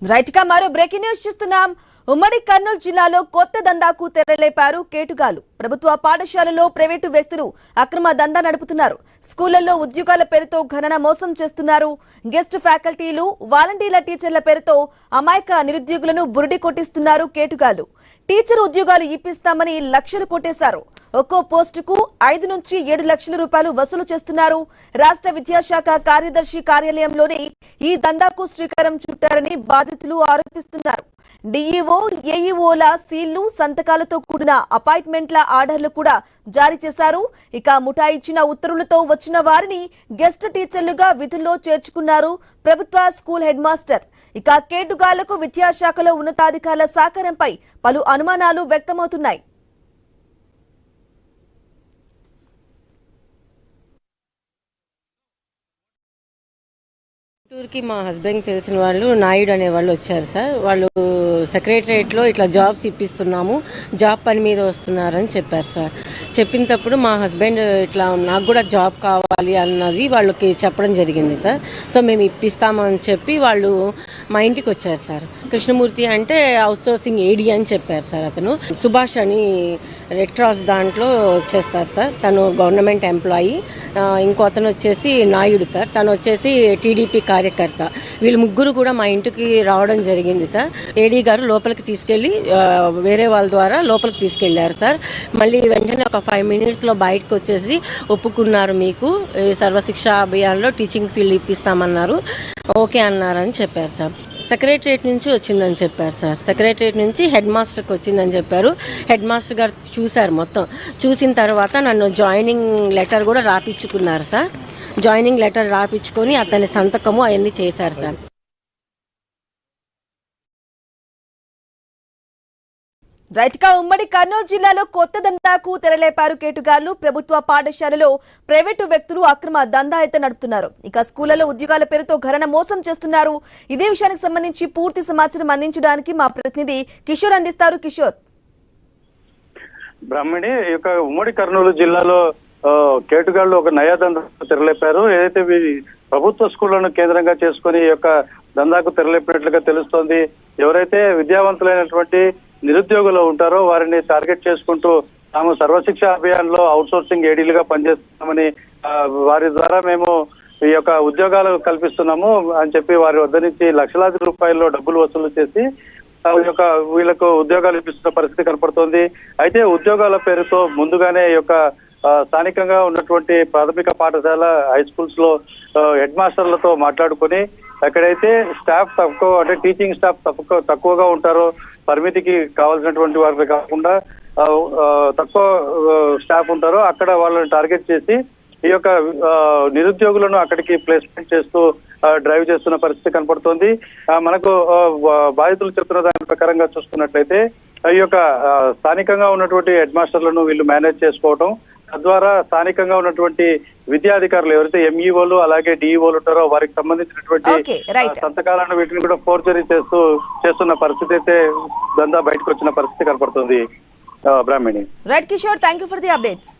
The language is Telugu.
రైట్ గా మరో బ్రేకింగ్ న్యూస్ చూస్తున్నాం. ఉమ్మడి కర్నూలు జిల్లాలో కొత్త దందాకు తెరలేపారు కేటుగాలు. ప్రభుత్వ పాఠశాలలో ప్రైవేటు వ్యక్తులు అక్రమ దందా నడుపుతున్నారు. స్కూళ్లలో ఉద్యోగాల పేరుతో గణన మోసం చేస్తున్నారు. గెస్ట్ ఫ్యాకల్టీలు, వాలంటీర్ల టీచర్ల పేరుతో అమాయక నిరుద్యోగులను బురిడి కొట్టిస్తున్నారు కేటుగాలు. టీచర్ ఉద్యోగాలు ఇప్పిస్తామని లక్షలు కొట్టేశారు. ఒక్కో పోస్టుకు 5 నుంచి 7 లక్షల రూపాయలు వసూలు చేస్తున్నారు. రాష్ట్ర విద్యాశాఖ కార్యదర్శి కార్యాలయంలోనే ఈ దందాకు శ్రీకారం చుట్టారని బాధితులు ఆరోపిస్తున్నారు. డీఈఓ, ఏఈఓల సీళ్లు, సంతకాలతో కూడిన అపాయింట్మెంట్ల ఆర్డర్లు కూడా జారీ చేశారు. ఇక ముఠా ఇచ్చిన ఉత్తర్వులతో వచ్చిన వారిని గెస్ట్ టీచర్లుగా విధుల్లో చేర్చుకున్నారు ప్రభుత్వ స్కూల్ హెడ్ మాస్టర్. ఇక కేటుగాళ్లకు విద్యాశాఖలో ఉన్నతాధికారుల సహకారంపై పలు అనుమానాలు వ్యక్తమవుతున్నాయి. టూర్కి మా హస్బెండ్కి తెలిసిన వాళ్ళు నాయుడు అనే వాళ్ళు వచ్చారు సార్. వాళ్ళు సెక్రటరియట్లో ఇట్లా జాబ్స్ ఇప్పిస్తున్నాము, జాబ్ పని మీద వస్తున్నారని చెప్పారు సార్. చెప్పినప్పుడు మా హస్బెండ్ ఇట్లా నాకు కూడా జాబ్ కావాలి అన్నది వాళ్ళకి చెప్పడం జరిగింది సార్. సో మేము ఇప్పిస్తామని చెప్పి వాళ్ళు మా ఇంటికి వచ్చారు సార్. కృష్ణమూర్తి అంటే అవుట్ సోర్సింగ్ ఏడీ అని చెప్పారు సార్. అతను సుభాష్ అని రెడ్ క్రాస్ దాంట్లో చేస్తారు సార్. తను గవర్నమెంట్ ఎంప్లాయీ. ఇంకో అతను వచ్చేసి నాయుడు సార్, తను వచ్చేసి టీడీపీ కార్యకర్త. వీళ్ళు ముగ్గురు కూడా మా ఇంటికి రావడం జరిగింది సార్. ఏడీ గారు లోపలికి తీసుకెళ్లి వేరే వాళ్ళ ద్వారా లోపలికి తీసుకెళ్లారు సార్. మళ్ళీ వెంటనే ఒక 5 minutesలో బయటకు వచ్చేసి ఒప్పుకున్నారు, మీకు సర్వశిక్ష అభియాన్లో టీచింగ్ ఫీల్డ్ ఇప్పిస్తామన్నారు, ఓకే అన్నారని చెప్పారు సార్. సెక్రటరియట్ నుంచి వచ్చిందని చెప్పారు సార్. సెక్రటరియట్ నుంచి హెడ్ మాస్టర్కి వచ్చిందని చెప్పారు. హెడ్ మాస్టర్ గారు చూశారు. మొత్తం చూసిన తర్వాత నన్ను జాయినింగ్ లెటర్ కూడా రాపించుకున్నారు సార్. జాయినింగ్ లెటర్ రాపించుకొని అతని సంతకము అవన్నీ చేశారు సార్. రైట్ గా ఉమ్మడి కర్నూలు జిల్లాలో కొత్త దందాకు తెరలేపారు కేటుగాళ్లు. ప్రభుత్వ పాఠశాలలో ప్రైవేటు వ్యక్తులు అక్రమ దందా అయితే నడుపుతున్నారు. ఇక స్కూళ్లలో ఉద్యోగాల పేరుతో గణన మోసం చేస్తున్నారు. ఇదే విషయానికి సంబంధించి పూర్తి సమాచారం అందించడానికి మా ప్రతినిధి కిషోర్ అందిస్తారు. కిషోర్. బ్రాహ్మణి, యొక్క ఉమ్మడి కర్నూలు జిల్లాలో కేటుగాళ్లు ఒక నయా దందాకు తెరలేపారు. ఏదైతే ప్రభుత్వ స్కూళ్లను కేంద్రంగా చేసుకుని ఈ యొక్క దందాకు తెరలేపినట్లుగా తెలుస్తోంది. ఎవరైతే విద్యావంతులైనటువంటి నిరుద్యోగులు ఉంటారో వారిని టార్గెట్ చేసుకుంటూ తాము సర్వశిక్ష అభియాన్ లో అవుట్ సోర్సింగ్ ఏడీలుగా పనిచేస్తున్నామని, వారి ద్వారా మేము ఈ యొక్క ఉద్యోగాలు కల్పిస్తున్నాము అని చెప్పి వారి వద్ద నుంచి లక్షలాది రూపాయల్లో డబ్బులు వసూలు చేసి వీళ్ళకు ఉద్యోగాలు ఇప్పిస్తున్న పరిస్థితి కనపడుతోంది. అయితే ఉద్యోగాల పేరుతో ముందుగానే ఈ యొక్క స్థానికంగా ఉన్నటువంటి ప్రాథమిక పాఠశాల, హై స్కూల్స్ లో హెడ్ మాస్టర్లతో మాట్లాడుకుని ఎక్కడైతే స్టాఫ్ తక్కువ, అంటే టీచింగ్ స్టాఫ్ తక్కువగా ఉంటారో, పరిమితికి కావాల్సినటువంటి వారికి కాకుండా తక్కువ స్టాఫ్ ఉంటారో అక్కడ వాళ్ళని టార్గెట్ చేసి ఈ యొక్క నిరుద్యోగులను అక్కడికి ప్లేస్మెంట్ చేస్తూ డ్రైవ్ చేస్తున్న పరిస్థితి కనపడుతోంది. మనకు బాధితులు చెప్తున్న దాని ప్రకారంగా చూసుకున్నట్లయితే ఈ యొక్క స్థానికంగా ఉన్నటువంటి హెడ్ మాస్టర్లను వీళ్ళు మేనేజ్ చేసుకోవడం, తద్వారా స్థానికంగా ఉన్నటువంటి విద్యాధికారులు ఎవరైతే ఎంఈఓలు అలాగే డిఈఓలు ఉంటారో వారికి సంబంధించినటువంటి సంతకాలను వీటిని కూడా ఫోర్జరీ చేస్తున్న పరిస్థితి అయితే దందా బయటకు వచ్చిన పరిస్థితి కనపడుతుంది. Brahmani. Right Kishore, thank you for the updates.